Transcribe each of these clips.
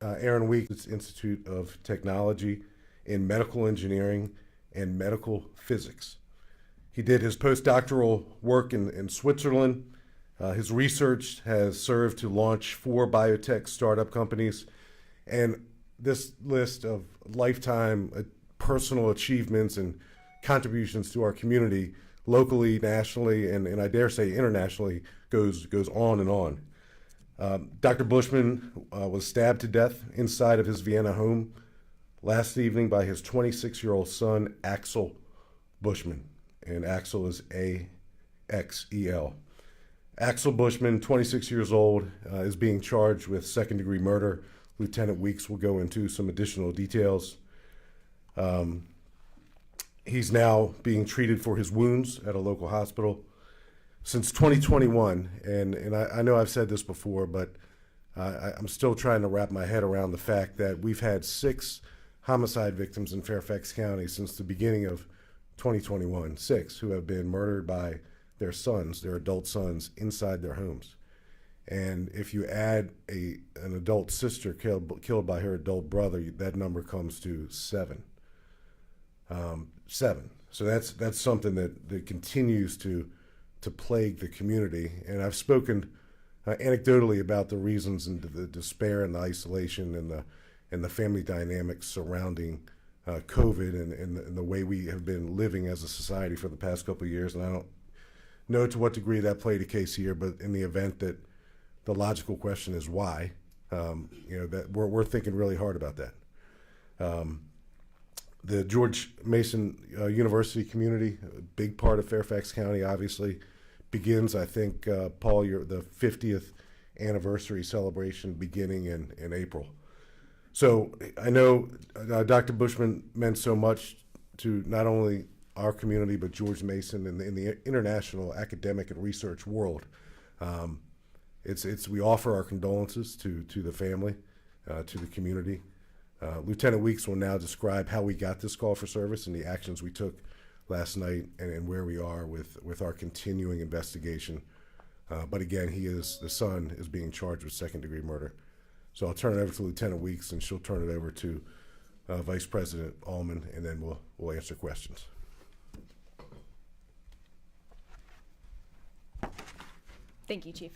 Aaron Weeks Institute of Technology in Medical Engineering and Medical Physics. He did his postdoctoral work in Switzerland. His research has served to launch 4 biotech startup companies, and this list of lifetime personal achievements and contributions to our community, locally, nationally, and I dare say internationally, goes on and on. Dr. Buschmann was stabbed to death inside of his Vienna home last evening by his 26-year-old son, Axel Buschmann, and Axel is A-X-E-L. Axel Buschmann, 26 years old, is being charged with second-degree murder. Lieutenant Weeks will go into some additional details. He's now being treated for his wounds at a local hospital. Since 2021, and I know I've said this before, but I'm still trying to wrap my head around the fact that we've had 6 homicide victims in Fairfax County since the beginning of 2021, 6 who have been murdered by their sons, their adult sons, inside their homes. And if you add an adult sister killed by her adult brother, that number comes to 7. 7. So that's something that continues to plague the community. And I've spoken anecdotally about the reasons and the despair and the isolation and the family dynamics surrounding COVID and the way we have been living as a society for the past couple of years. And I don't know to what degree that played a case here, but in the event that the logical question is why, that we're thinking really hard about that. The George Mason University community, a big part of Fairfax County, obviously, begins, I think, Paul, the 50th anniversary celebration beginning in April. So I know Dr. Buschmann meant so much to not only our community, but George Mason and in the international academic and research world. We offer our condolences to the family, to the community. Lieutenant Weeks will now describe how we got this call for service and the actions we took last night and where we are with our continuing investigation. But again, the son is being charged with second-degree murder. So I'll turn it over to Lieutenant Weeks, and she'll turn it over to Vice President Allman, and then we'll answer questions. Thank you, Chief.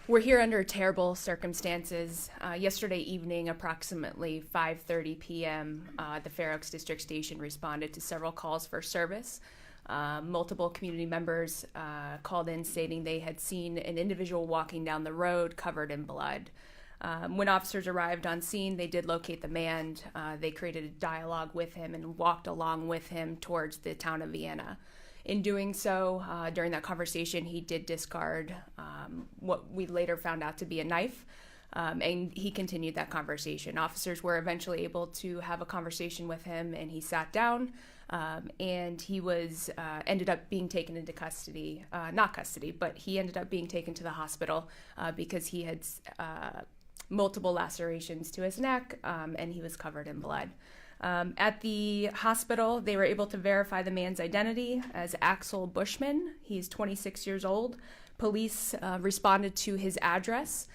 We're here under terrible circumstances. Yesterday evening, approximately 5:30 p.m., the Fair Oaks District Station responded to several calls for service. Multiple community members called in stating they had seen an individual walking down the road covered in blood. When officers arrived on scene, they did locate the man. They created a dialogue with him and walked along with him towards the town of Vienna. In doing so, during that conversation, he did discard what we later found out to be a knife, and he continued that conversation. Officers were eventually able to have a conversation with him, and he sat down, and he was ended up being taken into custody, not custody, but he ended up being taken to the hospital because he had multiple lacerations to his neck, and he was covered in blood. At the hospital, they were able to verify the man's identity as Axel Buschmann. He's 26 years old. Police responded to his address,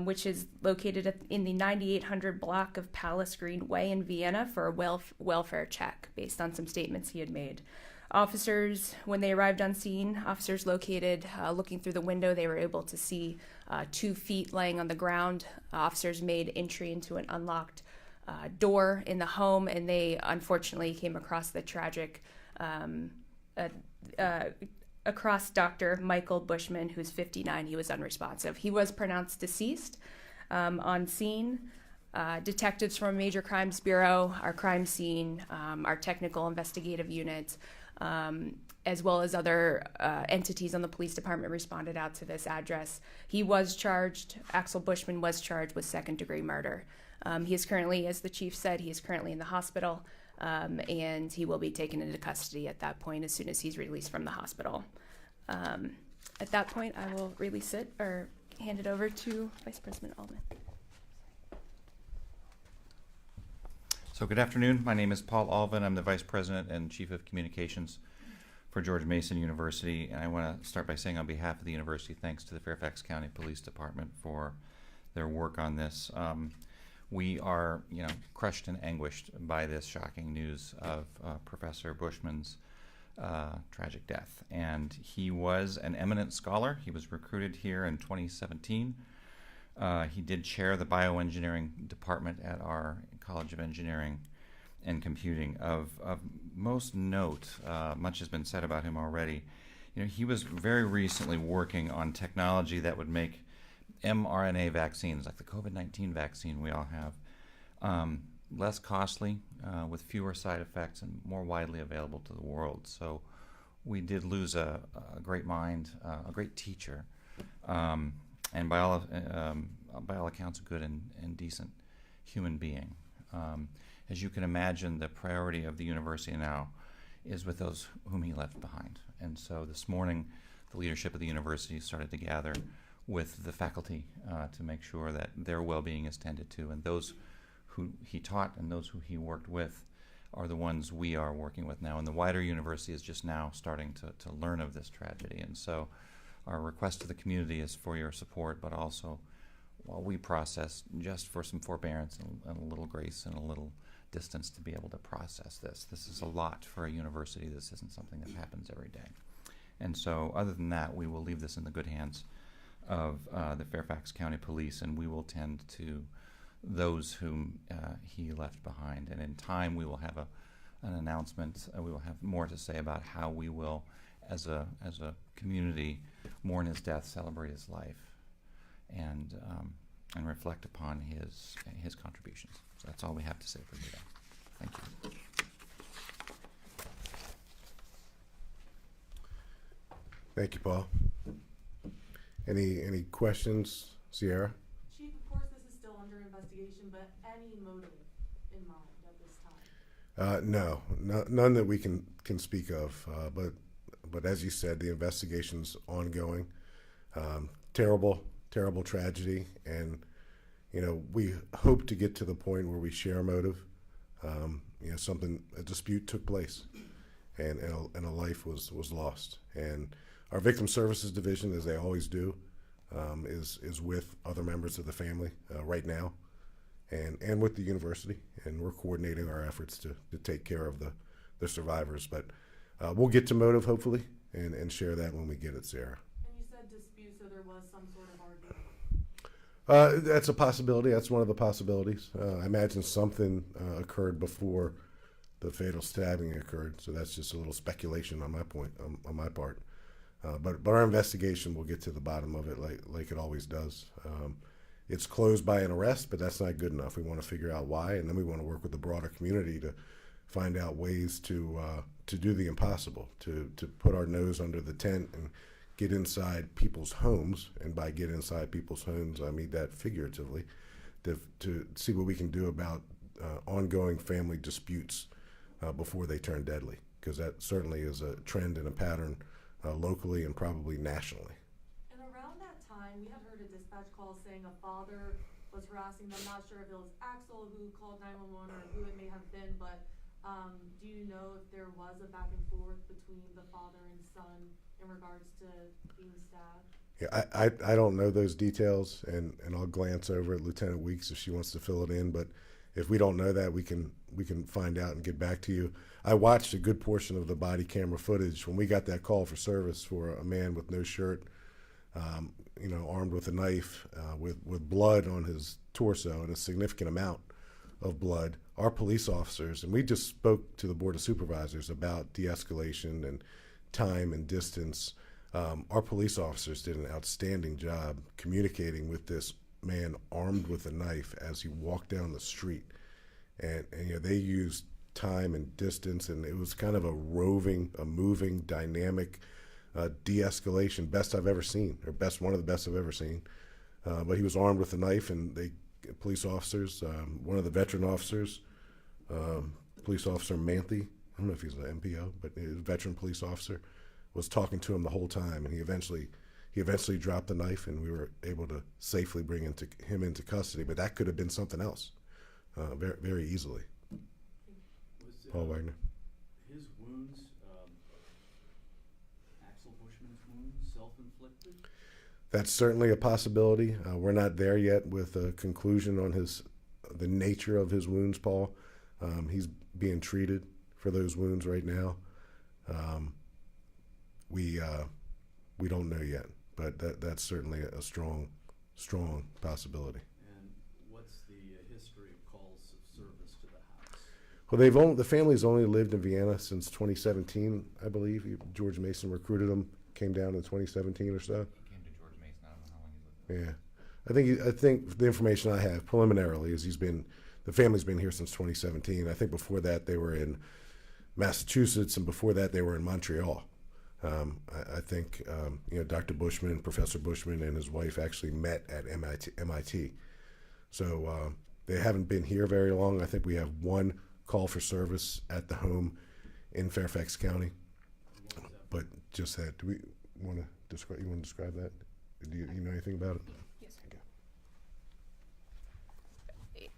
which is located in the 9800 block of Palace Green Way in Vienna, for a welfare check based on some statements he had made. Officers, when they arrived on scene, officers located, looking through the window, they were able to see 2 feet laying on the ground. Officers made entry into an unlocked door in the home, and they unfortunately came across the tragic, across Dr. Michael Buschmann, who's 59. He was unresponsive. He was pronounced deceased on scene. Detectives from Major Crimes Bureau, our crime scene, our technical investigative unit, as well as other entities on the police department responded out to this address. He was charged, Axel Buschmann was charged with second-degree murder. He is currently, as the chief said, he is currently in the hospital, and he will be taken into custody at that point as soon as he's released from the hospital. At that point, I will release it or hand it over to Vice President Allman. So good afternoon. My name is Paul Alvin. I'm the Vice President and Chief of Communications for George Mason University. And I want to start by saying on behalf of the university, thanks to the Fairfax County Police Department for their work on this. we are, crushed and anguished by this shocking news of Professor Buschmann's tragic death. And he was an eminent scholar. He was recruited here in 2017. He did chair the bioengineering department at our College of Engineering and Computing. Of most note, much has been said about him already. He was very recently working on technology that would make mRNA vaccines, like the COVID-19 vaccine we all have, less costly, with fewer side effects, and more widely available to the world. So we did lose a great mind, a great teacher, and by all accounts, a good and decent human being. As you can imagine, the priority of the university now is with those whom he left behind. And so this morning, the leadership of the university started to gather with the faculty to make sure that their well-being is tended to, and those who he taught and those who he worked with are the ones we are working with now. And the wider university is just now starting to learn of this tragedy. And so our request to the community is for your support, but also while we process, just for some forbearance and a little grace and a little distance to be able to process this. This is a lot for a university. This isn't something that happens every day. And so other than that, we will leave this in the good hands of the Fairfax County Police, and we will tend to those whom he left behind. And in time, we will have an announcement. We will have more to say about how we will, as a community, mourn his death, celebrate his life, and reflect upon his contributions. So that's all we have to say for today. Thank you. Thank you, Paul. Any questions, Sierra? Chief, of course, this is still under investigation, but any motive in mind at this time? No, none that we can speak of. But as you said, the investigation's ongoing. Terrible tragedy, and we hope to get to the point where we share a motive. A dispute took place, and a life was lost. And our victim services division, as they always do, is with other members of the family right now, and with the university, and we're coordinating our efforts to take care of the survivors. But we'll get to motive, hopefully, and share that when we get it, Sarah. And you said dispute, so there was some sort of argument? That's a possibility. That's one of the possibilities. I imagine something occurred before the fatal stabbing occurred, so that's just a little speculation on my part. But our investigation will get to the bottom of it, like it always does. It's closed by an arrest, but that's not good enough. We want to figure out why, and then we want to work with the broader community to find out ways to do the impossible, to put our nose under the tent and get inside people's homes. And by get inside people's homes, I mean that figuratively, to see what we can do about ongoing family disputes before they turn deadly, because that certainly is a trend and a pattern locally and probably nationally. And around that time, we had heard a dispatch call saying a father was harassing them. Not sure if it was Axel who called 911 or who it may have been, but do you know if there was a back and forth between the father and son in regards to being stabbed? Yeah, I don't know those details, and I'll glance over at Lieutenant Weeks if she wants to fill it in. But if we don't know that, we can find out and get back to you. I watched a good portion of the body camera footage when we got that call for service for a man with no shirt, armed with a knife, with blood on his torso and a significant amount of blood. Our police officers, and we just spoke to the Board of Supervisors about de-escalation and time and distance. Our police officers did an outstanding job communicating with this man armed with a knife as he walked down the street, and they used time and distance, and it was kind of a moving, dynamic de-escalation, best I've ever seen, or one of the best I've ever seen. But he was armed with a knife, and police officers, one of the veteran officers, police officer Manthe, I don't know if he's an MPO, but he was a veteran police officer, was talking to him the whole time, and he eventually dropped the knife, and we were able to safely bring him into custody. But that could have been something else, very, very easily. Paul Wagner. His wounds, Axel Buschmann's wounds, self-inflicted? That's certainly a possibility. We're not there yet with a conclusion on his the nature of his wounds, Paul. He's being treated for those wounds right now. We don't know yet, but that's certainly a strong possibility. And what's the history of calls of service to the house? Well, the family's only lived in Vienna since 2017, I believe. George Mason recruited them, came down in 2017 or so. He came to George Mason. I don't know how long he lived there. Yeah, I think the information I have preliminarily is the family's been here since 2017. I think before that they were in Massachusetts, and before that they were in Montreal. I think Dr. Buschmann, Professor Buschmann, and his wife actually met at MIT. So they haven't been here very long. I think we have one call for service at the home in Fairfax County. But just that, do we want to describe? You want to describe that? Do you know anything about it? Yes, sir.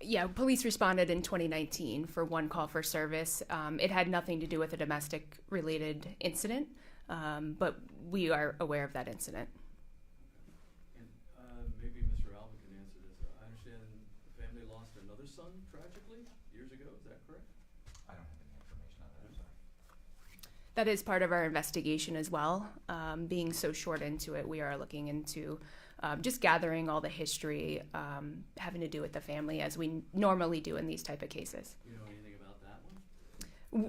Yeah, police responded in 2019 for one call for service. It had nothing to do with a domestic-related incident, but we are aware of that incident. And maybe Mr. Alvin can answer this. I understand the family lost another son tragically years ago. Is that correct? I don't have any information on that. I'm sorry. That is part of our investigation as well. Being so short into it, we are looking into just gathering all the history having to do with the family, as we normally do in these type of cases. You know anything about that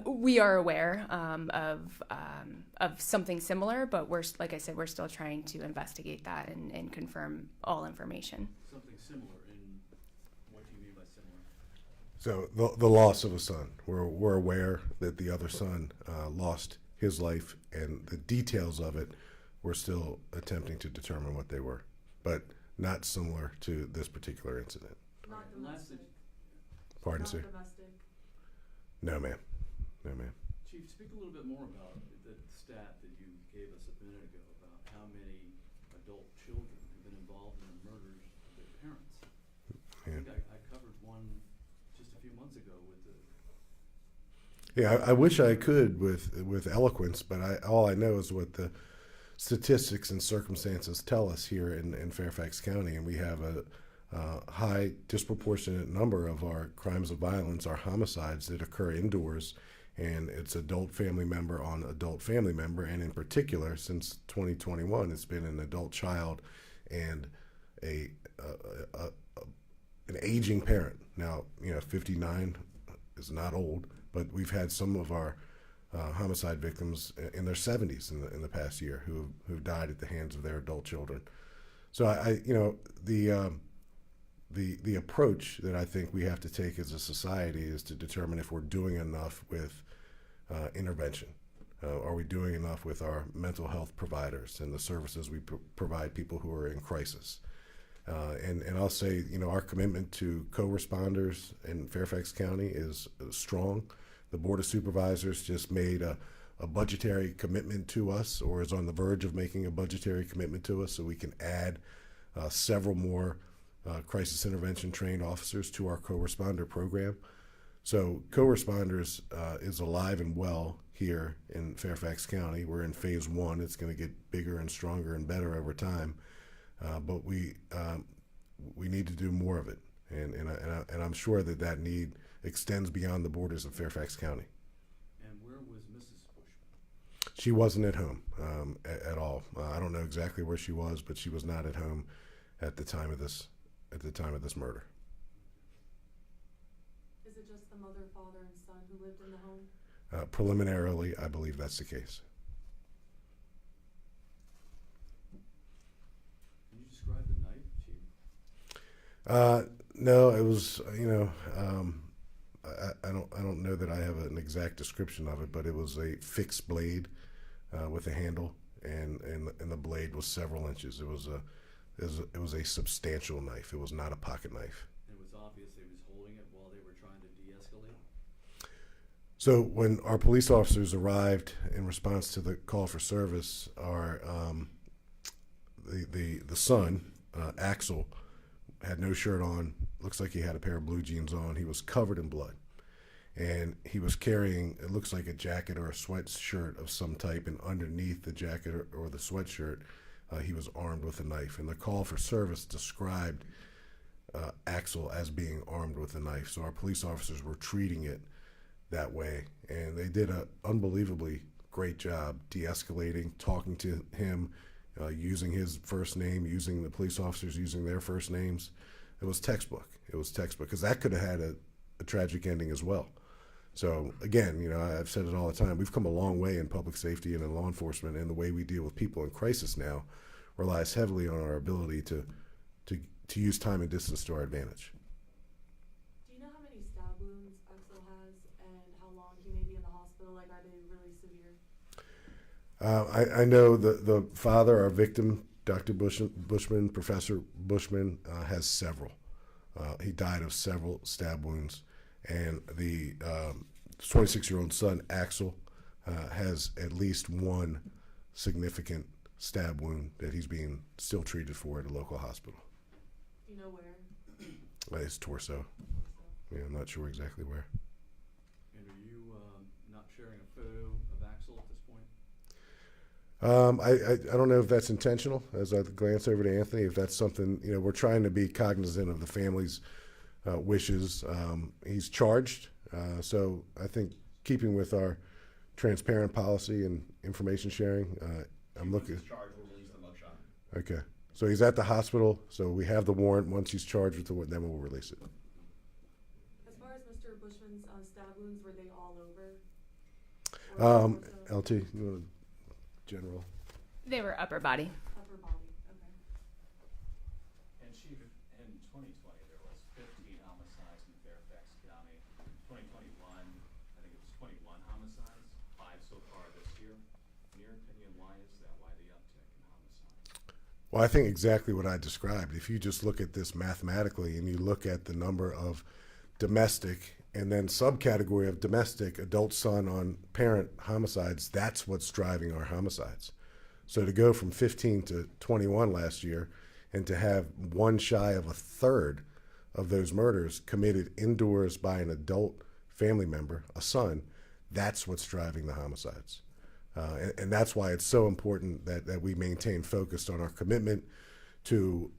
one? We are aware of something similar, but like I said, we're still trying to investigate that and confirm all information. Something similar in what do you mean by similar? So the loss of a son. We're aware that the other son lost his life, and the details of it we're still attempting to determine what they were, but not similar to this particular incident. Not And last, domestic. Pardon, Not sir? domestic. No, ma'am. No, ma'am. Chief, speak a little bit more about the stat that you gave us a minute ago about how many adult children have been involved in the murders of their parents. Yeah. I think I covered one just a few months ago with the. Yeah, I wish I could with eloquence, but all I know is what the statistics and circumstances tell us here in Fairfax County, and we have a high disproportionate number of our crimes of violence, our homicides that occur indoors, and it's adult family member on adult family member, and in particular, since 2021, it's been an adult child and an aging parent. Now, 59 is not old, but we've had some of our homicide victims in their 70s in the past year who died at the hands of their adult children. So the approach that I think we have to take as a society is to determine if we're doing enough with intervention. Are we doing enough with our mental health providers and the services we provide people who are in crisis? And I'll say, our commitment to co-responders in Fairfax County is strong. The Board of Supervisors just made a budgetary commitment to us, or is on the verge of making a budgetary commitment to us, so we can add several more crisis intervention trained officers to our co-responder program. So co-responders is alive and well here in Fairfax County. We're in phase 1. It's going to get bigger and stronger and better over time, but we need to do more of it, and I'm sure that need extends beyond the borders of Fairfax County. And where was Mrs. Buschmann? She wasn't at home at all. I don't know exactly where she was, but she was not at home at the time of this murder. Is it just the mother, father, and son who lived in the home? Preliminarily, I believe that's the case. Can you describe the knife, Chief? No, it was, I don't know that I have an exact description of it, but it was a fixed blade with a handle, and the blade was several inches. It was a substantial knife. It was not a pocket knife. It was obvious he was holding it while they were trying to de-escalate. So when our police officers arrived in response to the call for service, our the son, Axel, had no shirt on. Looks like he had a pair of blue jeans on. He was covered in blood, and he was carrying, it looks like a jacket or a sweatshirt of some type, and underneath the jacket or the sweatshirt, he was armed with a knife. And the call for service described Axel as being armed with a knife. So our police officers were treating it that way, and they did an unbelievably great job de-escalating, talking to him, using his first name, using the police officers using their first names. It was textbook. It was textbook, because that could have had a tragic ending as well. So again, you know, I've said it all the time, we've come a long way in public safety and in law enforcement, and the way we deal with people in crisis now relies heavily on our ability to use time and distance to our advantage. Do you know how many stab wounds Axel has and how long he may be in the hospital? Like, are they really severe? I know the father, our victim, Dr. Buschmann, Professor Buschmann, has several. He died of several stab wounds. And the 26-year-old son, Axel, has at least one significant stab wound that he's being still treated for at a local hospital. Do you know where? His torso. Yeah, I'm not sure exactly where. And are you not sharing a photo of Axel at this point? I don't know if that's intentional. As I glance over to Anthony, if that's something, you know, we're trying to be cognizant of the family's wishes. He's charged, so I think keeping with our transparent policy and information sharing, I'm looking. Once he's charged, we'll release the mugshot. Okay, so he's at the hospital. So we have the warrant. Once he's charged with the warrant, then we'll release it. As far as Mr. Bushman's stab wounds, were they all over? LT, you want to general? They were upper body. Upper body, okay. And Chief, in 2020, there was 15 homicides in Fairfax County. 2021, I think it was 21 homicides, 5 so far this year. In your opinion, why is that? Why the uptick in homicides? Well, I think exactly what I described. If you just look at this mathematically and you look at the number of domestic and then subcategory of domestic adult son on parent homicides, that's what's driving our homicides. So to go from 15 to 21 last year and to have one shy of a third of those murders committed indoors by an adult family member, a son, that's what's driving the homicides. And that's why it's so important that we maintain focus on our commitment to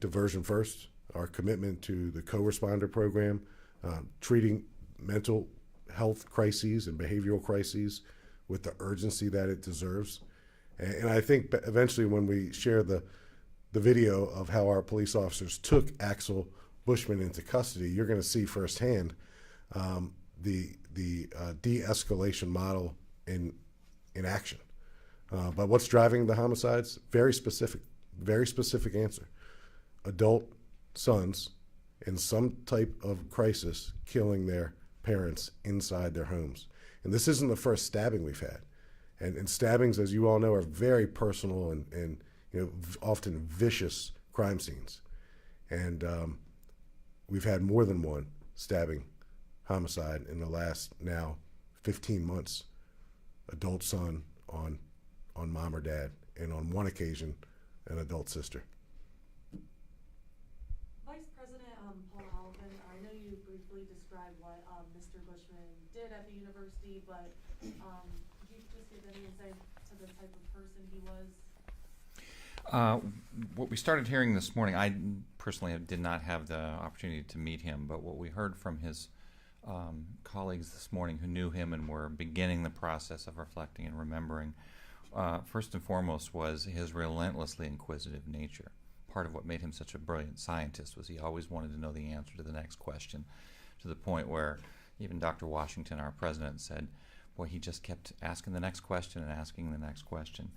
diversion first, our commitment to the co-responder program, treating mental health crises and behavioral crises with the urgency that it deserves. And I think eventually when we share the video of how our police officers took Axel Buschmann into custody, you're going to see firsthand the de-escalation model in action. But what's driving the homicides? Very specific answer. Adult sons in some type of crisis killing their parents inside their homes. And this isn't the first stabbing we've had. And stabbings, as you all know, are very personal and you know, often vicious crime scenes. And we've had more than one stabbing homicide in the last now 15 months. Adult son on mom or dad, and on one occasion, an adult sister. Vice President Paul Alvin, I know you briefly described what Mr. Bushman did at the university, but could you just give any insight to the type of person he was? What we started hearing this morning, I personally did not have the opportunity to meet him, but what we heard from his colleagues this morning who knew him and were beginning the process of reflecting and remembering, first and foremost was his relentlessly inquisitive nature. Part of what made him such a brilliant scientist was he always wanted to know the answer to the next question, to the point where even Dr. Washington, our president, said, boy, he just kept asking the next question and asking the next question.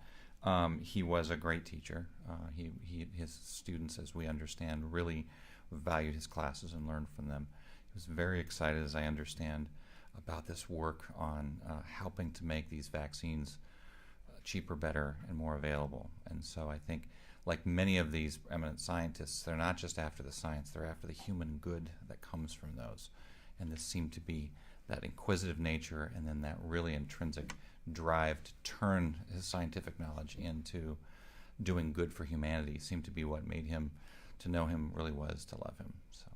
He was a great teacher. His students, as we understand, really valued his classes and learned from them. He was very excited, as I understand, about this work on helping to make these vaccines cheaper, better, and more available. And so I think, like many of these eminent scientists, they're not just after the science, they're after the human good that comes from those. And this seemed to be that inquisitive nature and then that really intrinsic drive to turn his scientific knowledge into doing good for humanity seemed to be what made him, to know him really was to love him. So